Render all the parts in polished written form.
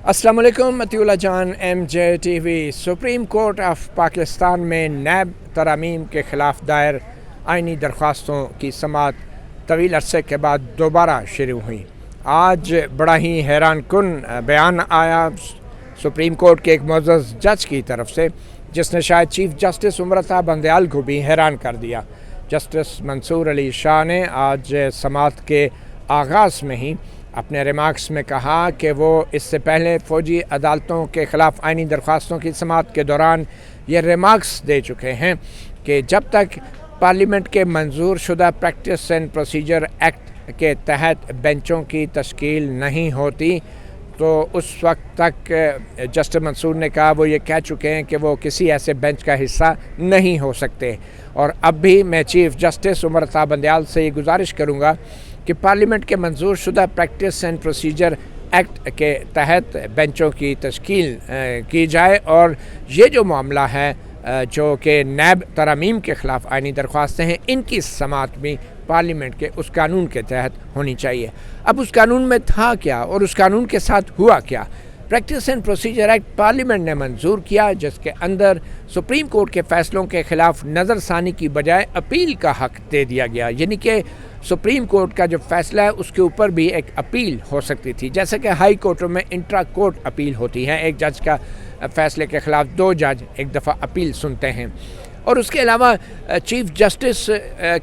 अस्सलाम वालेकुम। मतीउल्लाह जान MJTV। Supreme court of Pakistan में नैब तरमीम के ख़िलाफ़ दायर आइनी दरख्वास्तों की समाअत तवील अरसे के बाद दोबारा शुरू हुई। आज बड़ा ही हैरान कुन बयान आया सुप्रीम कोर्ट के एक मुअज़्ज़ज़ जज की तरफ से, जिसने शायद चीफ जस्टिस उमर बंदयाल को भी हैरान कर दिया। जस्टिस मंसूर अली शाह ने आज समाअत के आगाज़ में ही अपने रिमार्क्स में कहा कि वो इससे पहले फ़ौजी अदालतों के ख़िलाफ़ आइनी दरख्वास्तों की समाअत के दौरान ये रिमार्क्स दे चुके हैं कि जब तक पार्लियामेंट के मंजूर शुदा प्रैक्टिस एंड प्रोसीजर एक्ट के तहत बेंचों की तश्कील नहीं होती तो उस वक्त तक जस्टिस मंसूर ने कहा, वो ये कह चुके हैं कि वो किसी ऐसे बेंच का हिस्सा नहीं हो सकते। और अब भी मैं चीफ जस्टिस उमर बंदयाल से ये गुजारिश करूँगा कि पार्लियामेंट के मंजूर शुदा प्रैक्टिस एंड प्रोसीजर एक्ट के तहत बेंचों की तश्कील की जाए और ये जो मामला है जो कि नैब तरमीम के ख़िलाफ़ आइनी दरख्वास्तें हैं, इनकी समाअत भी पार्लियामेंट के उस कानून के तहत होनी चाहिए। अब उस कानून में था क्या और उस कानून के साथ हुआ क्या? Practice and procedure act parliament ने मंजूर किया, जिसके अंदर सुप्रीम कोर्ट के फ़ैसलों के ख़िलाफ़ नज़रसानी की बजाय अपील का हक़ दे दिया गया। यानी कि सुप्रीम कोर्ट का जो फ़ैसला है उसके ऊपर भी एक अपील हो सकती थी, जैसे कि हाई कोर्टों में इंट्रा कोर्ट अपील होती है। एक जज का फ़ैसले के ख़िलाफ़ दो जज एक दफ़ा अपील सुनते हैं। और उसके अलावा चीफ जस्टिस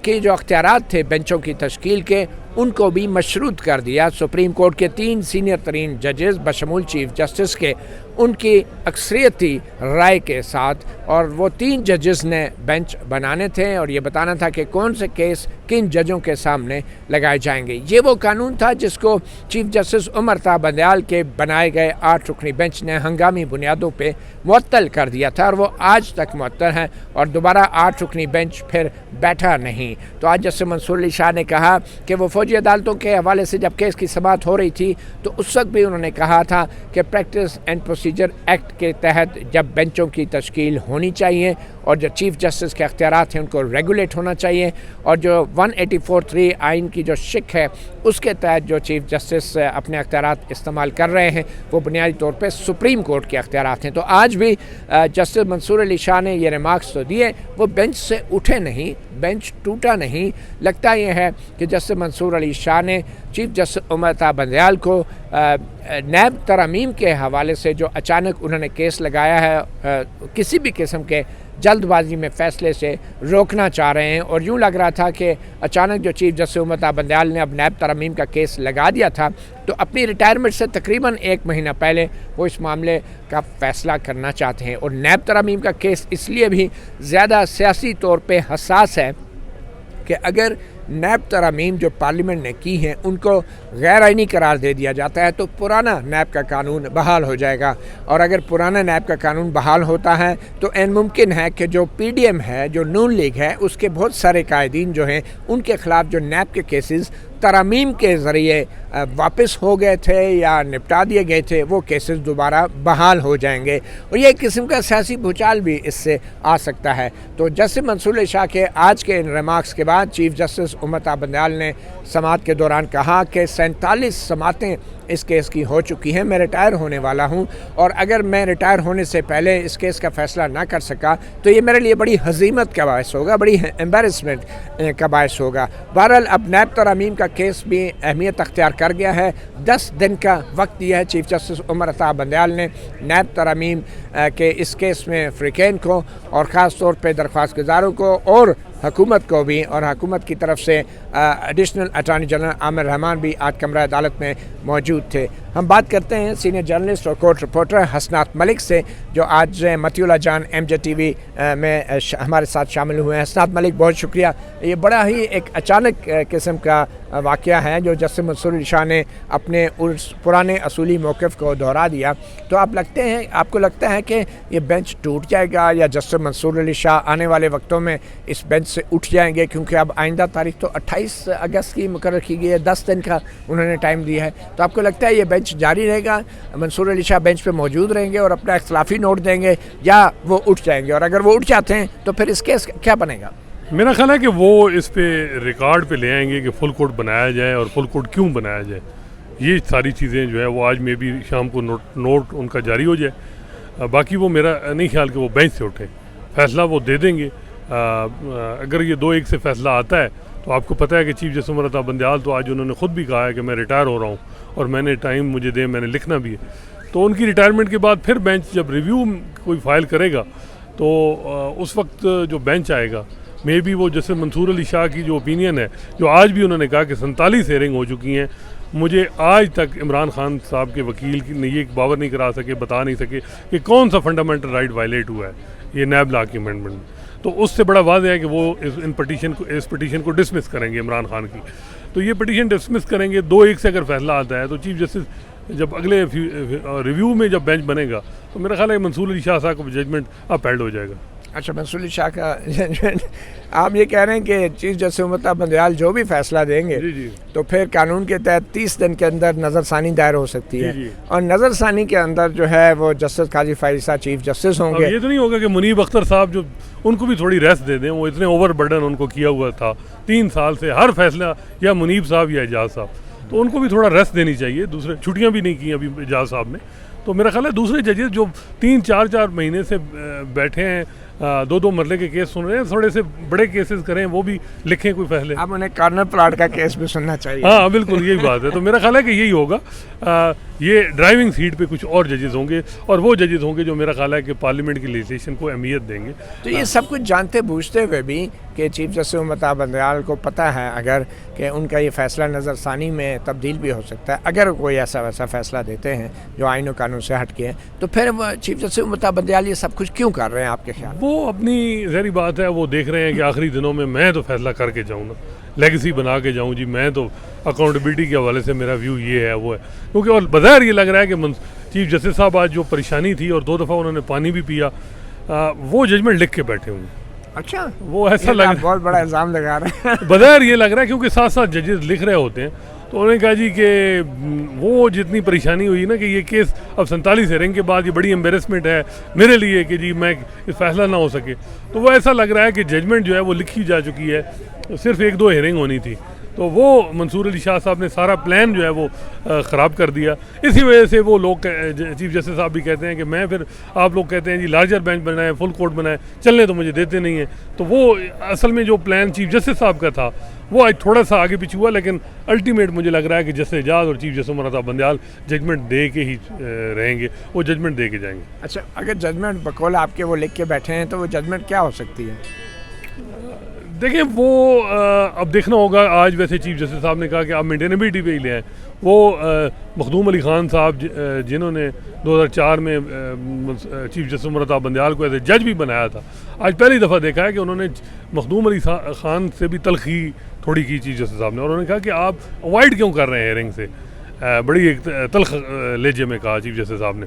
के जो अख्तियारात थे बेंचों की तश्कील के, उनको भी मशरूत कर दिया। सुप्रीम कोर्ट के 3 सीनियर तरीन जजेस बशमूल चीफ जस्टिस के, उनकी अक्सरियती राय के साथ, और वो 3 जजेस ने बेंच बनाने थे और ये बताना था कि कौन से केस किन जजों के सामने लगाए जाएंगे। ये वो कानून था जिसको चीफ जस्टिस उमर बंदयाल के बनाए गए 8 रुकनी बेंच ने हंगामी बुनियादों पे मुअत्तल कर दिया था और वो आज तक मुअत्तल है और दोबारा 8 रुकनी बेंच फिर बैठा नहीं। तो आज जस्टिस मंसूर अली शाह ने कहा कि वो फ़ौजी अदालतों के हवाले से जब केस की समाअत हो रही थी तो उस वक्त भी उन्होंने कहा था कि प्रैक्टिस एंड प्रोसीजर एक्ट के तहत जब बेंचों की तश्कील होनी चाहिए और जो चीफ जस्टिस के अख्तियारात हैं उनको रेगुलेट होना चाहिए, और जो 184(3) आइन की जो शिक है उसके तहत जो चीफ जस्टिस अपने अख्तियारात इस्तेमाल कर रहे हैं वो बुनियादी तौर पे सुप्रीम कोर्ट के अख्तियारात हैं। तो आज भी जस्टिस मंसूर अली शाह ने ये रिमार्क्स तो दिए, वो बेंच से उठे नहीं, बेंच टूटा नहीं। लगता यह है कि जस्टिस मंसूर अली शाह ने चीफ जस्टिस उमर बंदयाल को नैब तरमीम के हवाले से जो अचानक उन्होंने केस लगाया है किसी भी किस्म के जल्दबाजी में फ़ैसले से रोकना चाह रहे हैं। और यूँ लग रहा था कि अचानक जो चीफ जस्टिस उमर बंदयाल ने अब नैब तरमीम का केस लगा दिया था तो अपनी रिटायरमेंट से तकरीबन 1 महीना पहले वो इस मामले का फ़ैसला करना चाहते हैं। और नैब तरमीम का केस इसलिए भी ज़्यादा सियासी तौर पे हसास है कि अगर नैब तरमीम जो पार्लियामेंट ने की हैं उनको गैर आइनी करार दे दिया जाता है तो पुराना नैब का कानून बहाल हो जाएगा। और अगर पुराना नैब का कानून बहाल होता है तो मुमकिन है कि जो PDM है, जो नून लीग है, उसके बहुत सारे कायदीन जो हैं उनके ख़िलाफ़ जो नैब के केसेस तरमीम के ज़रिए वापस हो गए थे या निपटा दिए गए थे, वो केसेस दोबारा बहाल हो जाएंगे और ये एक किस्म का सियासी भूचाल भी इससे आ सकता है। तो जस्टिस मंसूर अली शाह के आज के इन रिमार्क्स के बाद चीफ जस्टिस उमर बंदयाल ने समाअत के दौरान कहा कि 47 समाअतें इस केस की हो चुकी हैं, मैं रिटायर होने वाला हूं और अगर मैं रिटायर होने से पहले इस केस का फ़ैसला ना कर सका तो ये मेरे लिए बड़ी हज़ीमत का बायस होगा, बड़ी एम्बेरसमेंट का बायस होगा। बहरहाल अब नैब तरमीम का केस भी अहमियत अख्तियार कर गया है। 10 दिन का वक्त दिया है चीफ जस्टिस उमर बंदयाल ने नैब तरमीम के इस केस में फ़रीक़ैन को और ख़ास तौर पर दरख्वास्त गुज़ारों को और हुकूमत को भी, और हुकूमत की तरफ से additional attorney general Aamir Rahman भी आज कमरा अदालत में मौजूद थे। हम बात करते हैं सीनियर जर्नलिस्ट और कोर्ट रिपोर्टर हसनात मलिक से, जो आज मतीउल्लाह जान MJTV में हमारे साथ शामिल हुए हैं। हसनात मलिक, बहुत शुक्रिया। ये बड़ा ही एक अचानक किस्म का वाक़या है जो जस्टिस मंसूर अली शाह ने अपने उस पुराने असूली मौक़िफ़ को दोहरा दिया। तो आपको लगता है कि ये बेंच टूट जाएगा या जस्टिस मंसूर अली शाह आने वाले वक्तों में इस बेंच से उठ जाएंगे, क्योंकि अब आइंदा तारीख तो 28 अगस्त की मुकर्रर की गई है, 10 दिन का उन्होंने टाइम दिया है। तो आपको लगता है ये बेंच जारी रहेगा, मंसूर अली शाह बेंच पे मौजूद रहेंगे और अपना इख्तिलाफी नोट देंगे, या वो उठ जाएंगे? और अगर वो उठ जाते हैं तो फिर इस केस क्या बनेगा? मेरा ख्याल है कि वो इस पे रिकॉर्ड पे ले आएंगे कि फुल कोर्ट बनाया जाए और फुल कोर्ट क्यों बनाया जाए। ये सारी चीज़ें जो है वो आज में भी शाम को नोट उनका जारी हो जाए। बाकी वो मेरा नहीं ख्याल कि वो बेंच से उठे, फैसला वो दे देंगे। अगर ये 2-1 से फैसला आता है तो आपको पता है कि चीफ जस्टिस उमर अता बंदयाल तो आज उन्होंने ख़ुद भी कहा है कि मैं रिटायर हो रहा हूँ और मैंने टाइम मुझे दे, मैंने लिखना भी है। तो उनकी रिटायरमेंट के बाद फिर बेंच जब रिव्यू कोई फाइल करेगा तो उस वक्त जो बेंच आएगा मे बी वो जैसे मंसूर अली शाह की जो ओपिनियन है, जो आज भी उन्होंने कहा कि 47 हेयरिंग हो चुकी हैं, मुझे आज तक इमरान खान साहब के वकील ने ये बावर नहीं करा सके, बता नहीं सके कि कौन सा फंडामेंटल राइट वायलेट हुआ है ये नैब लॉ की अमेंडमेंट में। तो उससे बड़ा वाज़ है कि वो इस पटिशन को डिसमिस करेंगे इमरान खान की। तो ये पटिशन डिसमिस करेंगे, 2-1 से अगर फैसला आता है तो चीफ जस्टिस जब अगले रिव्यू में जब बेंच बनेगा तो मेरा ख्याल है मंसूर अली शाह साहब का जजमेंट अपहेल्ड हो जाएगा। अच्छा, मंसूर अली शाह का जजमेंट, आप ये कह रहे हैं कि चीफ जस्टिस उमर अता बंदयाल जो भी फैसला देंगे जी। तो फिर कानून के तहत 30 दिन के अंदर नज़रसानी दायर हो सकती है जी। और नज़रसानी के अंदर जो है वो जस्टिस काजी फाइज साहब चीफ जस्टिस होंगे। ये तो नहीं होगा कि मुनीब अख्तर साहब जो उनको भी थोड़ी रेस्ट दे दें, वो इतने ओवर बर्डन उनको किया हुआ था 3 साल से, हर फैसला या मुनीब साहब या एजाज साहब, तो उनको भी थोड़ा रेस्ट देनी चाहिए। दूसरे छुट्टियां भी नहीं की अभी एजाज साहब ने। तो मेरा ख्याल है दूसरे जजेस जो 3-4 महीने से बैठे हैं, 2-2 मरले के केस सुन रहे हैं, थोड़े से बड़े केसेस करें, वो भी लिखें कोई फैसले। अब उन्हें कॉर्नर प्लाट का केस भी सुनना चाहिए। हाँ बिल्कुल, यही बात है। तो मेरा ख्याल है कि यही होगा। ये ड्राइविंग सीट पे कुछ और जजेस होंगे और वो जजेस होंगे जो मेरा ख्याल है कि पार्लियामेंट की लेजिस्लेशन को अहमियत देंगे। तो ये सब कुछ जानते बूझते हुए भी कि चीफ जस्टिस उमर अता बंदयाल को पता है अगर कि उनका ये फैसला नज़रसानी में तब्दील भी हो सकता है, अगर कोई ऐसा वैसा फैसला देते हैं जो आईन और कानून से हट के है, तो फिर चीफ जस्टिस उमर अता बंदयाल ये सब कुछ क्यों कर रहे हैं आपके ख्याल? वो अपनी ज़हरी बात है, वो देख रहे हैं कि आखिरी दिनों में मैं तो फैसला करके जाऊँ ना, लेगेसी बना के जाऊँ जी, मैं तो अकाउंटेबिलिटी के हवाले से मेरा व्यू ये है वो है। क्योंकि और बज़ाहिर ये लग रहा है कि चीफ जस्टिस साहब आज जो परेशानी थी और 2 दफ़ा उन्होंने पानी भी पिया, वो जजमेंट लिख के बैठे हुए। अच्छा, वो ऐसा लग रहा है, बहुत बड़ा इल्ज़ाम लगा रहे हैं। बज़ाहिर ये लग रहा है क्योंकि साथ साथ जजेस लिख रहे होते हैं। तो उन्होंने कहा जी कि वो जितनी परेशानी हुई ना कि ये केस अब 47 हेयरिंग के बाद ये बड़ी एम्बेरसमेंट है मेरे लिए कि जी मैं इस फैसला ना हो सके। तो वो ऐसा लग रहा है कि जजमेंट जो है वो लिखी जा चुकी है, सिर्फ 1-2 हेयरिंग होनी थी। तो वो मंसूर अली शाह साहब ने सारा प्लान जो है वो ख़राब कर दिया। इसी वजह से वो लोग चीफ जस्टिस साहब भी कहते हैं कि मैं फिर आप लोग कहते हैं जी लार्जर बेंच बनाए, फुल कोर्ट बनाए, चलने तो मुझे देते नहीं हैं। तो वो असल में जो प्लान चीफ जस्टिस साहब का था वो आज थोड़ा सा आगे पीछे हुआ, लेकिन अल्टीमेट मुझे लग रहा है कि जस्टिस एजाज और chief justice Umar Ata Bandial judgement दे के ही रहेंगे, वो जजमेंट दे के जाएंगे। अच्छा, अगर जजमेंट बकौल आपके वो लिख के बैठे हैं तो वो जजमेंट क्या हो सकती है? देखिए वो अब देखना होगा। आज वैसे चीफ जस्टिस साहब ने कहा कि आप मेंटेनेबिलिटी पे ही ले आए। वो मखदूम अली खान साहब जिन्होंने 2004 में चीफ जस्टिस उमर अता बंदयाल को एज ए जज भी बनाया था, आज पहली दफ़ा देखा है कि उन्होंने मखदूम अली खान से भी तलखी थोड़ी की चीफ जस्टिस साहब ने। उन्होंने कहा कि आप अवॉइड क्यों कर रहे हैं हेयरिंग से, बड़ी एक तलख लहजे में कहा चीफ जस्टिस साहब ने।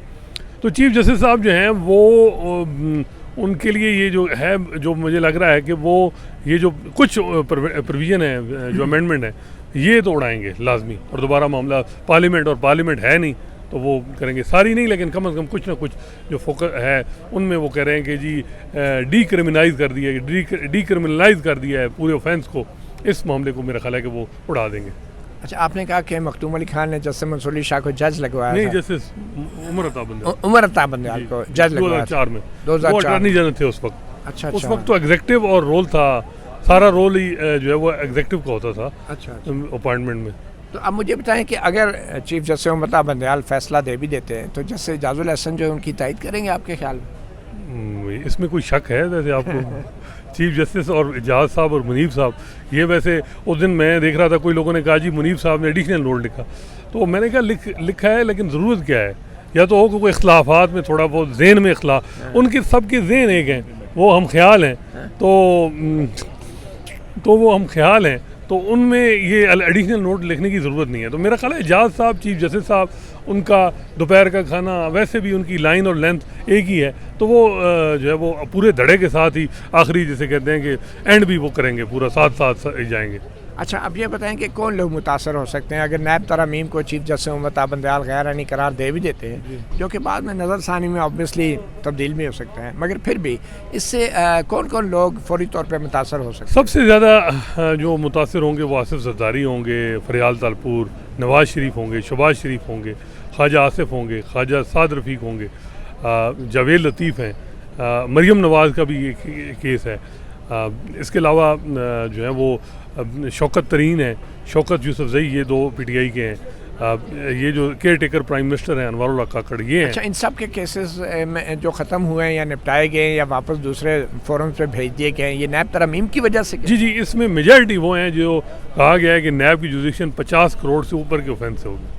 तो चीफ जस्टिस साहब जो हैं वो उनके लिए ये जो है, जो मुझे लग रहा है कि वो ये जो कुछ प्रोविज़न है, जो अमेंडमेंट है, ये तो उड़ाएंगे लाजमी और दोबारा मामला पार्लियामेंट है नहीं तो वो करेंगे। सारी नहीं लेकिन कम से कम कुछ ना कुछ जो फोकस है उनमें वो कह रहे हैं कि जी डीक्रिमिनलाइज कर दिया है पूरे ऑफेंस को। इस मामले को मेरा ख्याल है कि वो उड़ा देंगे। अच्छा, आपने कहा कि मखदूम अली खान ने जस्टिस मंसूर अली शाह को जज लगवाया? नहीं, जस्टिस उमर अता बंदयाल को जज लगवाया 2004 में। 2004 वो अटॉर्नी जनरल थे उस वक्त। अच्छा, उस वक्त तो एग्जेक्टिव और रोल था, सारा रोल ही जो है वो एग्जेक्टिव का होता था। अच्छा, अपॉइंटमेंट में। तो अब मुझे बताएं कि अगर चीफ जस्टिस उमर अता बंदयाल फैसला दे भी देते हैं तो जस्टिस एजाजुल हसन जो है उनकी तायद करेंगे आपके ख्याल में? इसमें कोई शक है वैसे आपको? चीफ जस्टिस और एजाज साहब और मुनीब साहब, ये वैसे उस दिन मैं देख रहा था कोई लोगों ने कहा जी मुनीब साहब ने एडिशनल नोट लिखा, तो मैंने कहा लिखा है लेकिन ज़रूरत क्या है? या तो हो कि कोई इख्लाफात में थोड़ा बहुत जहन में इख्लाफ, उनके सबके जहन एक हैं, वो हम ख्याल हैं, तो वो हम ख्याल हैं, तो उनमें ये एडिशनल नोट लिखने की ज़रूरत नहीं है। तो मेरा ख्याल है एजाज साहब, चीफ जस्टिस साहब, उनका दोपहर का खाना वैसे भी उनकी लाइन और लेंथ एक ही है, तो वो जो है वो पूरे धड़े के साथ ही आखिरी जिसे कहते हैं कि एंड भी वो करेंगे, पूरा साथ जाएंगे। अच्छा, अब ये बताएं कि कौन लोग मुतासर हो सकते हैं अगर नैब तरमीम को चीफ जस्टिस उमर अता बंदयाल गैर आईनी करार दे भी देते हैं, जो कि बाद में नज़रसानी में ऑब्वियसली तब्दील भी हो सकते हैं, मगर फिर भी इससे कौन कौन लोग फौरी तौर पर मुतासर हो सकते हैं? सबसे ज़्यादा जो मुतासर होंगे वो आसिफ जरदारी होंगे, फरियाल तालपुर, नवाज़ शरीफ होंगे, शहबाज शरीफ होंगे, ख्वाजा आसिफ होंगे, ख्वाजा साद रफ़ीक होंगे, जावेद लतीफ़ हैं, मरियम नवाज़ का भी एक केस है। इसके अलावा जो है वो शौकत तरीन है, शौकत यूसुफजई, ये दो पीटीआई के हैं। ये जो केयर टेकर प्राइम मिनिस्टर हैं अनवर काकड़, ये हैं। अच्छा, इन सब के केसेस में जो ख़त्म हुए हैं या निपटाए गए या वापस दूसरे फोरम पे भेज दिए गए हैं, ये नैब तरमीम की वजह से? जी, इसमें मेजॉरिटी वो हैं जो कहा गया है कि नैब की जुडिक्शन 50 करोड़ से ऊपर के ऑफेंस से होगी।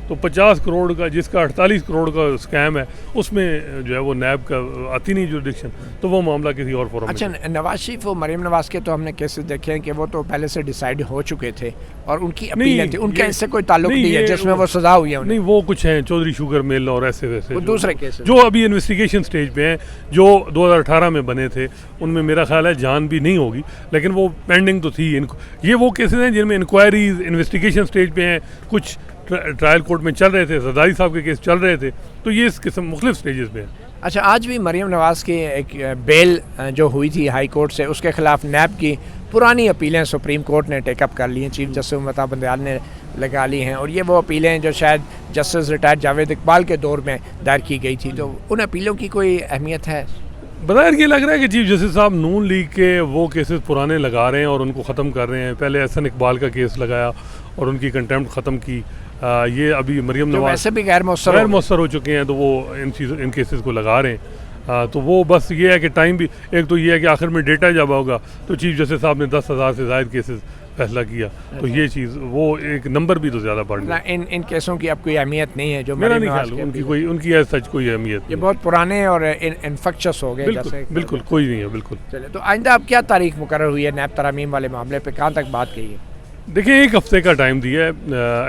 तो 50 करोड़ का, जिसका 48 करोड़ का स्कैम है, उसमें जो है वो नैब का आती नहीं जुडिक्शन, तो वो मामला किसी और फोरम। अच्छा, नवाज शरीफ और मरीम नवाज के तो हमने केसेस देखे हैं कि वो तो पहले से डिसाइड हो चुके थे और उनकी अपील थी, उनका इससे कोई ताल्लुक नहीं है जिसमें वो सजा हुई है। नहीं, वो कुछ हैं चौधरी शुगर मिल और ऐसे वैसे दूसरे केसेस जो अभी इन्वेस्टिगेशन स्टेज पे हैं, जो 2018 में बने थे, उनमें मेरा ख्याल है जान भी नहीं होगी, लेकिन वो पेंडिंग तो थी। ये वो केसेस हैं जिनमें इंक्वायरीज इन्वेस्टिगेशन स्टेज पे हैं, कुछ ट्रायल कोर्ट में चल रहे थे, जरदारी साहब के केस चल रहे थे, तो ये इस किस्म मुख्तलिफ स्टेजेस पे हैं। अच्छा, आज भी मरीम नवाज़ की एक बेल जो हुई थी हाई कोर्ट से, उसके खिलाफ नैब की पुरानी अपीलें सुप्रीम कोर्ट ने टेकअप कर ली हैं, चीफ जस्टिस उम्मता बंदयाल ने लगा ली हैं, और ये वो अपीलें जो शायद जस्टिस रिटायर्ड जावेद इकबाल के दौर में दायर की गई थी, तो उन अपीलों की कोई अहमियत है? बज़ाहिर ये लग रहा है कि चीफ जस्टिस साहब नून लीग के वो केसेस पुराने लगा रहे हैं और उनको ख़त्म कर रहे हैं। पहले एहसन इकबाल का केस लगाया और उनकी कंटेम्प्ट ख़त्म की। ये अभी मरियम नवाज वैसे भी गैर मौसर हो चुके हैं, तो वो इन केसेस को लगा रहे हैं। तो वो बस ये है कि टाइम भी, एक तो ये है कि आखिर में डेटा जब होगा तो चीफ जस्टिस साहब ने 10,000 से ज़ायद केसेस फैसला किया, तो ये चीज़ वो एक नंबर भी तो ज़्यादा बढ़ गया। इन केसों की अब कोई अहमियत नहीं है जो मेरा नहीं ख्याल उनकी सच कोई अहमियत। ये बहुत पुराने और इन्फेक्शस हो गए। बिल्कुल कोई नहीं है। बिल्कुल। चलिए, तो आइंदा अब क्या तारीख मुकर्रर हुई है नैब तरमीम वाले मामले पे, कहाँ तक बात की है? देखिए, 1 हफ्ते का टाइम दिया है,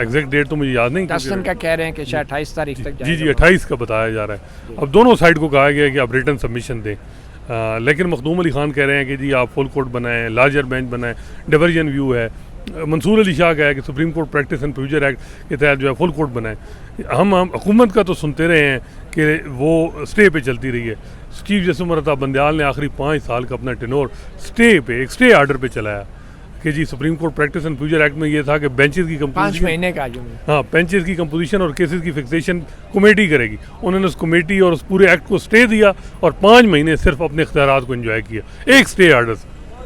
एग्जैक्ट डेट तो मुझे याद नहीं। 10 दिन का कह रहे हैं कि शायद 28 तारीख तक। जी 28 का बताया जा रहा है। अब दोनों साइड को कहा गया है कि आप रिटर्न सबमिशन दें, लेकिन मखदूम अली खान कह रहे हैं कि जी आप फुल कोर्ट बनाएं, लार्जर बेंच बनाएं, डिवर्जन व्यू है। मंसूर अली शाह का है कि supreme Court practice and procedure act के तहत जो है फुल कोर्ट बनाएं। हम हुकूमत का तो सुनते रहे हैं कि वो स्टे पे चलती रही है। चीफ जस्टिस उम्मता बंदयाल ने आखिरी 5 साल का अपना टेनोर एक स्टे आर्डर पे चलाया कि जी Supreme Court practice and procedure act में ये था कि बेंचेस की कंपोजिशन 5 महीने का, हाँ, बेंचेस की कंपोजिशन और केसेस की फिक्सेशन कमेटी करेगी। उन्होंने उस कमेटी और उस पूरे एक्ट को स्टे दिया और 5 महीने सिर्फ अपने इख्तियारात को एंजॉय किया। एक स्टे आर्डर,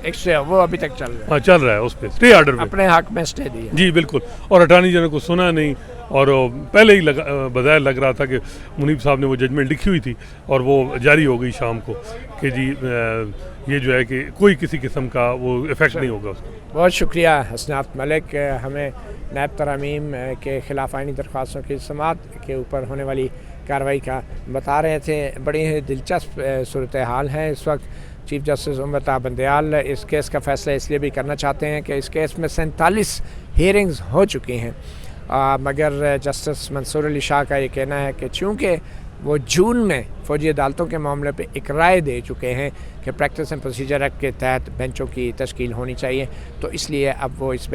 एक स्टे वो अभी तक चल रहा है। हाँ, चल रहा है, उस पर स्टे आर्डर अपने हक में स्टे दिया। जी बिल्कुल। और अटॉर्नी जनरल को सुना नहीं, और पहले ही बज़ाहिर लग रहा था कि मुनीब साहब ने वो जजमेंट लिखी हुई थी और वो जारी हो गई शाम को कि जी ये जो है कि कोई किसी किस्म का वो इफ़ेक्ट नहीं होगा उसका। बहुत शुक्रिया हसनात मलिक, हमें नैब तरमीम के ख़िलाफ़ आइनी दरख्वास्तों की समाअत के ऊपर होने वाली कार्रवाई का बता रहे थे। बड़ी ही दिलचस्प सूरत हाल है इस वक्त। चीफ जस्टिस उम्मता बंदयाल इस केस का फ़ैसला इसलिए भी करना चाहते हैं कि इस केस में 47 हियरिंग्स हो चुकी हैं, मगर जस्टिस मंसूर अली शाह का ये कहना है कि चूँकि वो जून में फ़ौजी अदालतों के मामले पे एक राय दे चुके हैं कि प्रैक्टिस एंड प्रोसीजर एक्ट के तहत बेंचों की तश्कील होनी चाहिए, तो इसलिए अब वो इस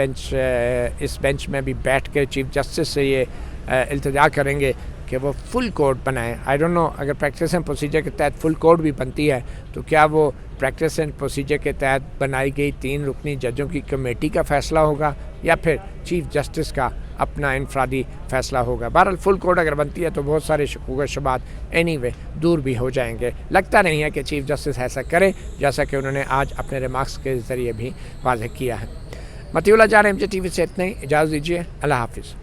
बेंच में भी बैठ के चीफ जस्टिस से ये इल्तिजा करेंगे कि वो फुल कोर्ट बनाएं। आई डोंट नो, अगर प्रैक्टिस एंड प्रोसीजर के तहत फुल कोर्ट भी बनती है तो क्या वो प्रैक्टिस एंड प्रोसीजर के तहत बनाई गई 3 रुकनी जजों की कमेटी का फ़ैसला होगा या फिर चीफ जस्टिस का अपना इनफरादी फ़ैसला होगा। बहरहाल फुल कोर्ट अगर बनती है तो बहुत सारे शकूक शुबात एनीवे दूर भी हो जाएंगे। लगता नहीं है कि चीफ जस्टिस ऐसा करें, जैसा कि उन्होंने आज अपने रिमार्क्स के ज़रिए भी वाज़ेह किया है। मतीउल्लाह जान, MJ TV से इतना ही, इजाज़त दीजिए। अल्लाह हाफिज़।